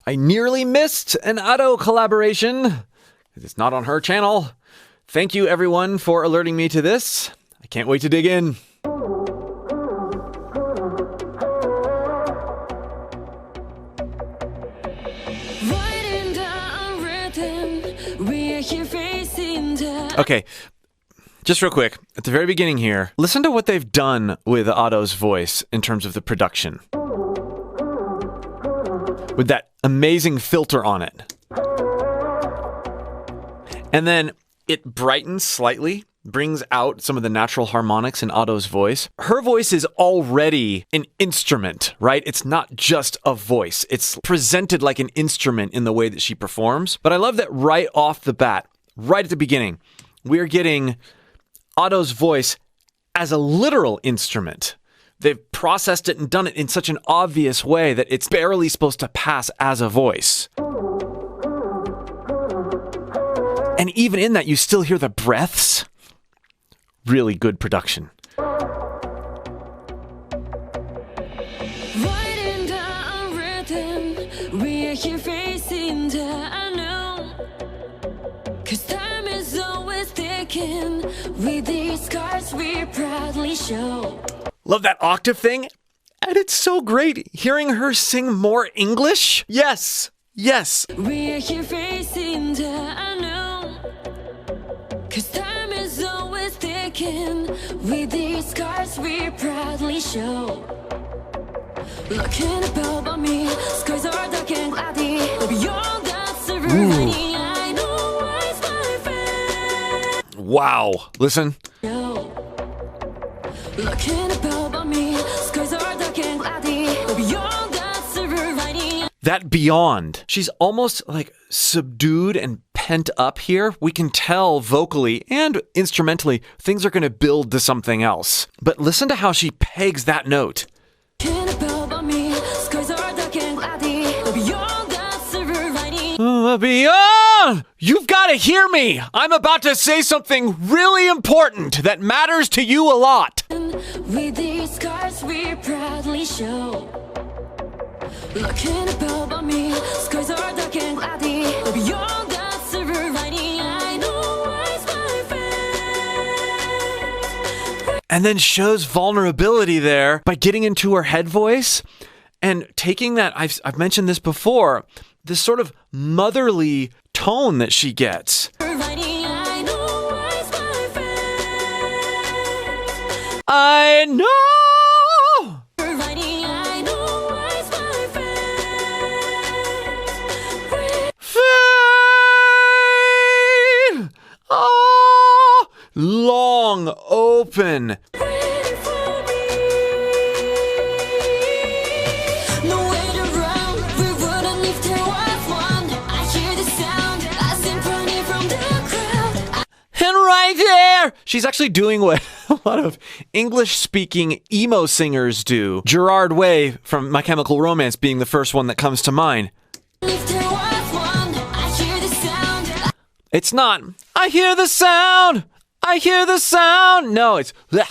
I nearly missed an Ado collaboration. It's not on her channel. Thank you, everyone, for alerting me to this. I can't wait to dig in. Okay, just real quick, at the very beginning here, listen to what they've done with Ado's voice in terms of the production. With that amazing filter on it. And then it brightens slightly, brings out some of the natural harmonics in Ado's voice. Her voice is already an instrument, right? It's not just a voice. It's presented like an instrument in the way that she performs. But I love that right off the bat, right at the beginning, we're getting Ado's voice as a literal instrument. They've processed it and done it in such an obvious way that it's barely supposed to pass as a voice. And even in that, you still hear the breaths. Really good production. Writing down rhythm, we are here facing the unknown. 'Cause time is always ticking. With these scars we proudly show. Love that octave thing. And it's so great hearing her sing more English. Yes, yes. We are here facing the unknown. 'Cause time is always ticking. With these scars we proudly show. Looking above me, skies are dark and cloudy. Beyond that silver lining, I know what's my fate. Wow. Listen. Looking above me, skies are dark and cloudy. Beyond that silver lining. That beyond. She's almost like subdued and pent up here. We can tell vocally and instrumentally things are going to build to something else. But listen to how she pegs that note. Looking above me, skies are dark and cloudy. Beyond that silver lining. Beyond! You've got to hear me! I'm about to say something really important that matters to you a lot. With these scars we proudly show. Looking above me, skies are dark and cloudy. Beyond that silver lining, I know what's my fate. And then shows vulnerability there by getting into her head voice and taking that, I've mentioned this before, this sort of motherly tone that she gets. I know what's my fate. I know! I know what's my fate. Fade! Oh! Long, open. Waiting for me. No way to run, we wouldn't if there was one. I hear the sound, a symphony from the crowd. And right there, she's actually doing what a lot of English-speaking emo singers do. Gerard Way from My Chemical Romance being the first one that comes to mind. If there was one, I hear the sound. It's not, I hear the sound, I hear the sound. No, it's, I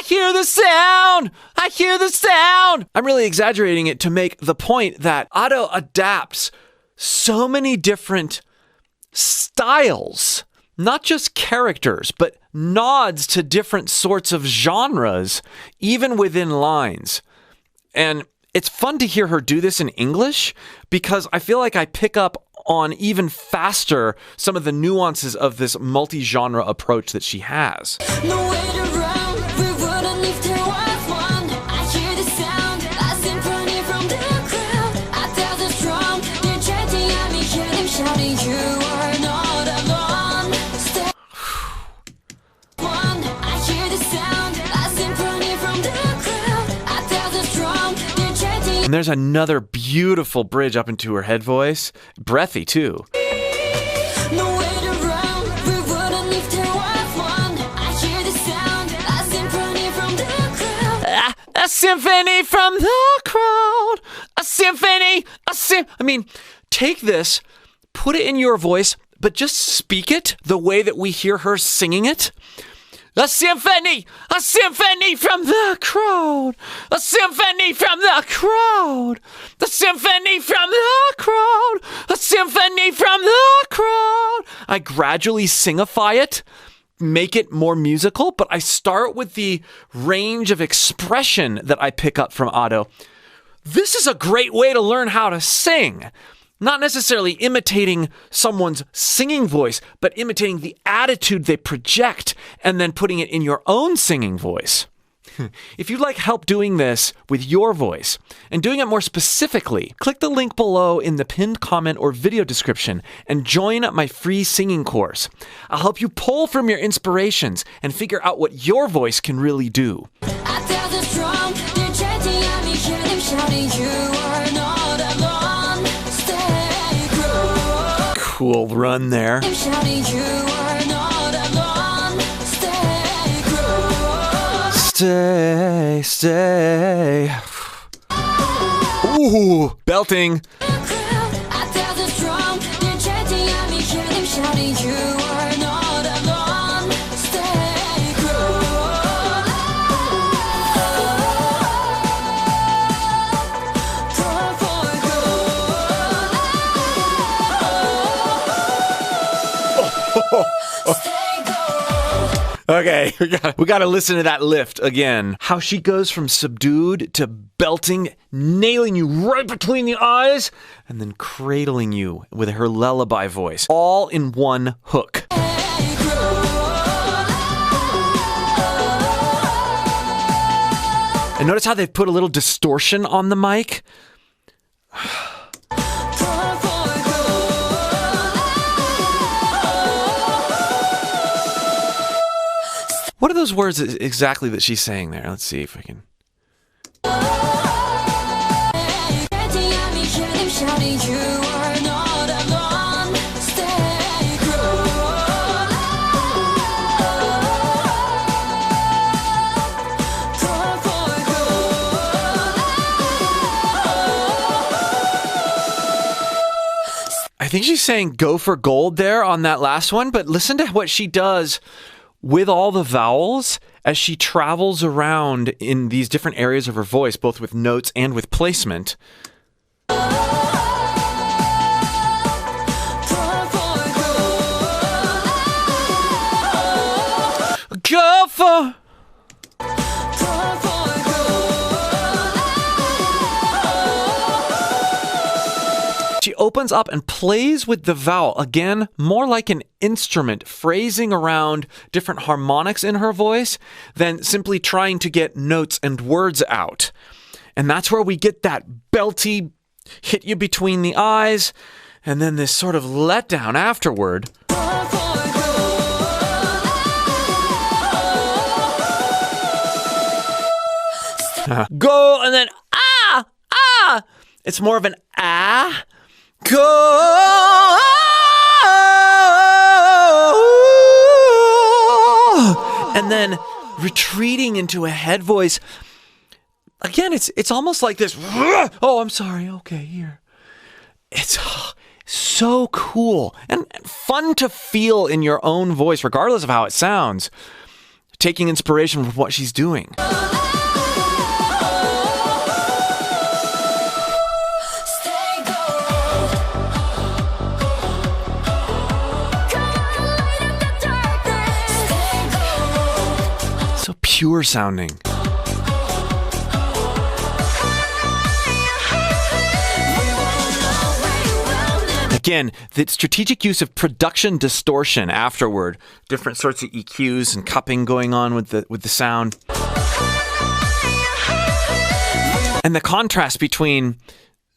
hear the sound, I hear the sound. I'm really exaggerating it to make the point that Ado adapts so many different styles, not just characters, but nods to different sorts of genres, even within lines. And it's fun to hear her do this in English because I feel like I pick up on even faster some of the nuances of this multi-genre approach that she has. No way to run, we wouldn't if there was one. I hear the sound, a symphony from the crowd. 1,000 strong, they're chanting at me, hear them shouting, you are not alone. Stay one, I hear the sound, a symphony from the crowd. 1,000 strong, they're chanting. And there's another beautiful bridge up into her head voice. Breathy, too. No way to run, we wouldn't if there was one. I hear the sound, a symphony from the crowd. A symphony from the crowd. A symphony. I mean, take this, put it in your voice, but just speak it the way that we hear her singing it. A symphony from the crowd. A symphony from the crowd. The symphony from the crowd. A symphony from the crowd. I gradually singify it, make it more musical, but I start with the range of expression that I pick up from Otto. This is a great way to learn how to sing. Not necessarily imitating someone's singing voice, but imitating the attitude they project and then putting it in your own singing voice. If you'd like help doing this with your voice and doing it more specifically, click the link below in the pinned comment or video description and join my free singing course. I'll help you pull from your inspirations and figure out what your voice can really do. I tell the strong, they're chanting at me, hear them shouting, you are not alone. Stay cool. Cool run there. I'm shouting, you are not alone. Stay cool. Stay. Ooh, belting. I tell the strong, they're chanting at me, hear them shouting, you are not alone. Stay Okay, we got to listen to that lift again. How she goes from subdued to belting, nailing you right between the eyes, and then cradling you with her lullaby voice, all in one hook. And notice how they've put a little distortion on the mic? What are those words exactly that she's saying there? Let's see if I can. I think she's saying go for gold there on that last one, but listen to what she does with all the vowels as she travels around in these different areas of her voice, both with notes and with placement. Go for... She opens up and plays with the vowel, again, more like an instrument, phrasing around different harmonics in her voice than simply trying to get notes and words out. And that's where we get that belty, hit you between the eyes, and then this sort of letdown afterward. Go, and then ah. It's more of an ah. Go, and then retreating into a head voice. Again, it's almost like this. Oh, I'm sorry. Okay, here. It's so cool and fun to feel in your own voice, regardless of how it sounds. Taking inspiration from what she's doing. Pure sounding. Again, the strategic use of production distortion afterward, different sorts of EQs and cupping going on with the sound. And the contrast between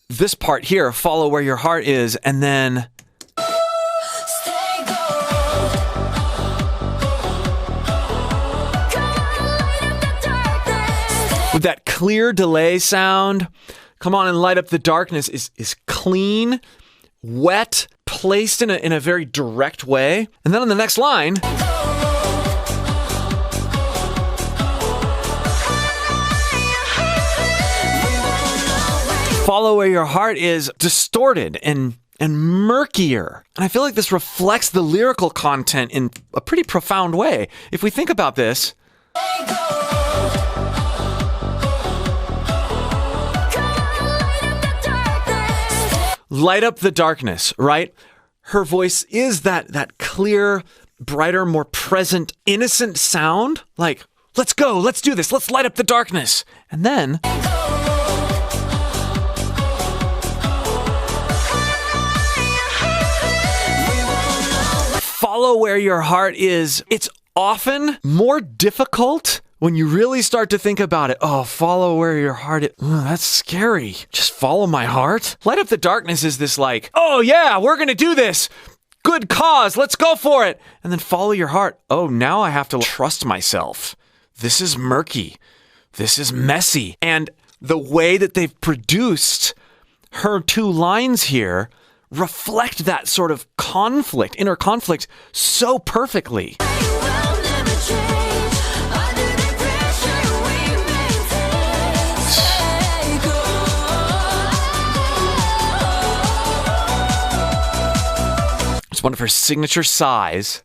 this part here, follow where your heart is, and then with that clear delay sound, come on and light up the darkness, is clean, wet, placed in a very direct way. And then on the next line, follow where your heart is, distorted and and murkier. And I feel like this reflects the lyrical content in a pretty profound way. If we think about this, light up the darkness, right? Her voice is that clear, brighter, more present, innocent sound. Like, let's go, let's do this, let's light up the darkness. And then follow where your heart is. It's often more difficult when you really start to think about it. Oh, follow where your heart is. That's scary. Just follow my heart. Light up the darkness is this like, oh yeah, we're going to do this. Good cause. Let's go for it. And then follow your heart. Oh, now I have to trust myself. This is murky. This is messy. And the way that they've produced her two lines here reflect that sort of conflict, inner conflict, so perfectly. It's one of her signature sighs.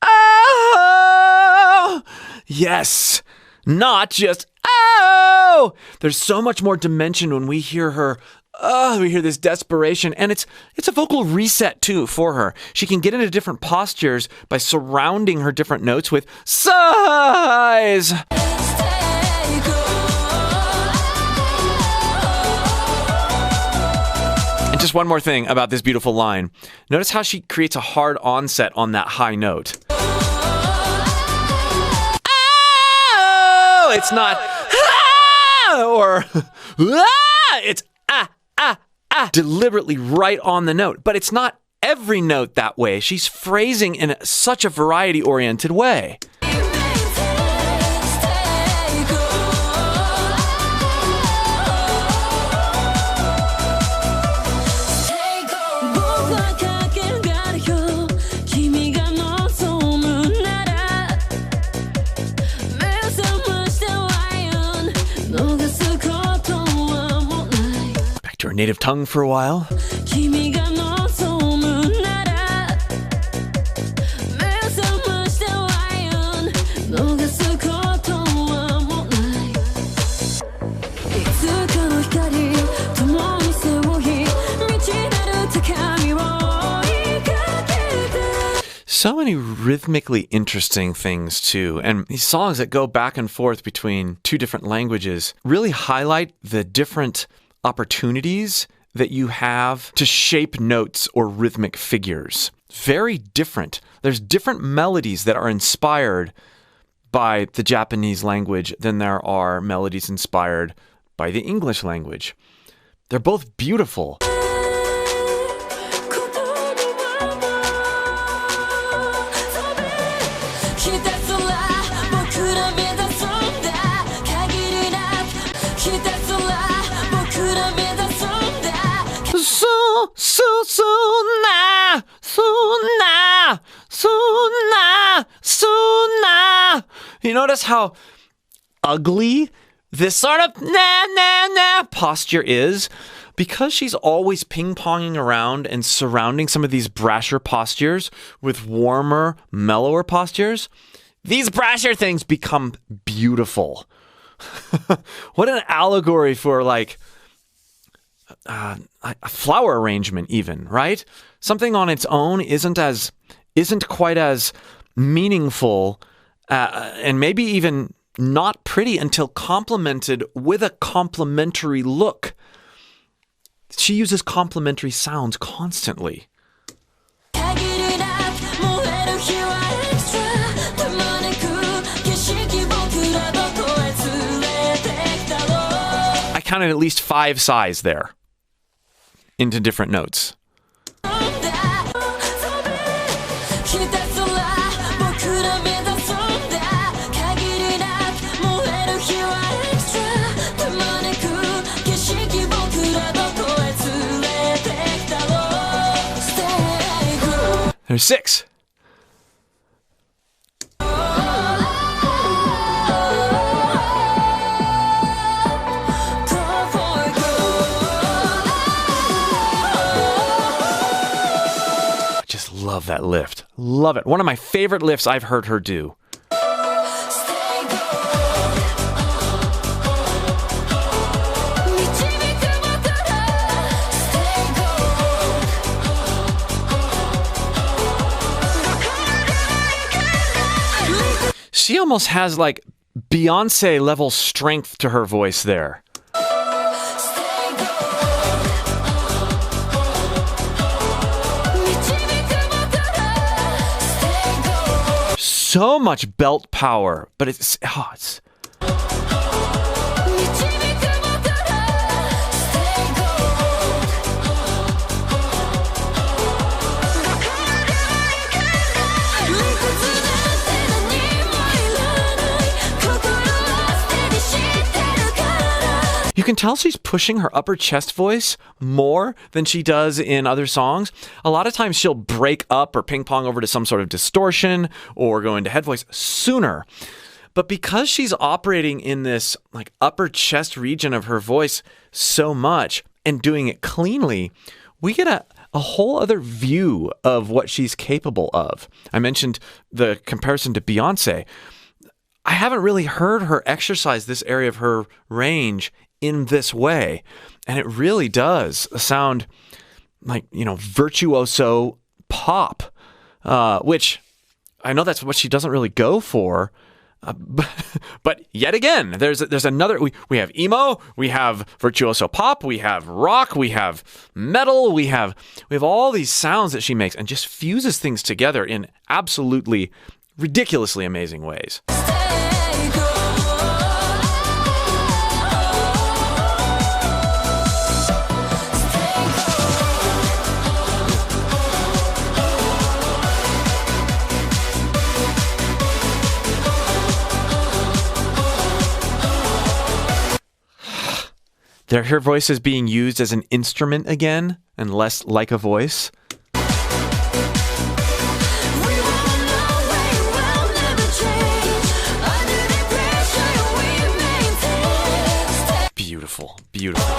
Oh! Yes, not just oh! There's so much more dimension when we hear her. Oh, we hear this desperation, and it's a vocal reset too for her. She can get into different postures by surrounding her different notes with sighs. And just one more thing about this beautiful line. Notice how she creates a hard onset on that high note. Oh! It's not or it's deliberately right on the note, but it's not every note that way. She's phrasing in such a variety-oriented way. Her native tongue for a while. So many rhythmically interesting things too, and these songs that go back and forth between two different languages really highlight the different opportunities that you have to shape notes or rhythmic figures. Very different. There's different melodies that are inspired by the Japanese language than there are melodies inspired by the English language. They're both beautiful. You notice how ugly this sort of posture is? Because she's always ping-ponging around and surrounding some of these brasher postures with warmer, mellower postures, these brasher things become beautiful. What an allegory for like a flower arrangement even, right? Something on its own isn't quite as meaningful and maybe even not pretty until complemented with a complementary look. She uses complementary sounds constantly. I counted at least 5 sighs there into different notes. There's 6. love that lift. Love it. One of my favorite lifts I've heard her do. She almost has like Beyonce level strength to her voice there. So much belt power, but it's you can tell she's pushing her upper chest voice more than she does in other songs. A lot of times she'll break up or ping pong over to some sort of distortion or go into head voice sooner. But because she's operating in this like upper chest region of her voice so much and doing it cleanly, we get a whole other view of what she's capable of. I mentioned the comparison to Beyonce. I haven't really heard her exercise this area of her range in this way. And it really does sound like, virtuoso pop, which I know that's what she doesn't really go for. But yet again, there's another, we have emo, we have virtuoso pop, we have rock, we have metal, we have all these sounds that she makes and just fuses things together in absolutely ridiculously amazing ways. Her voice is being used as an instrument again and less like a voice. Beautiful, beautiful.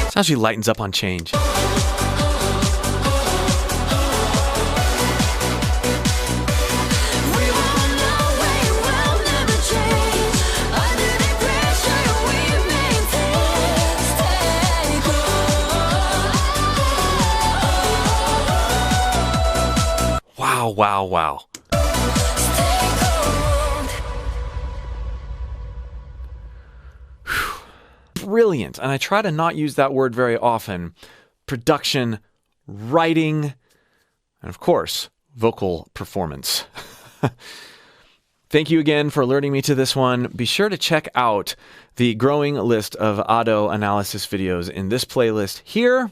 That's how she lightens up on change. Wow. Brilliant. And I try to not use that word very often. Production, writing, and of course, vocal performance. Thank you again for alerting me to this one. Be sure to check out the growing list of Ado analysis videos in this playlist here.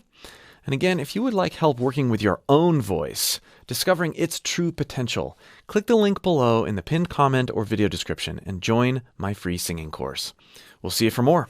And again, if you would like help working with your own voice, discovering its true potential, click the link below in the pinned comment or video description and join my free singing course. We'll see you for more.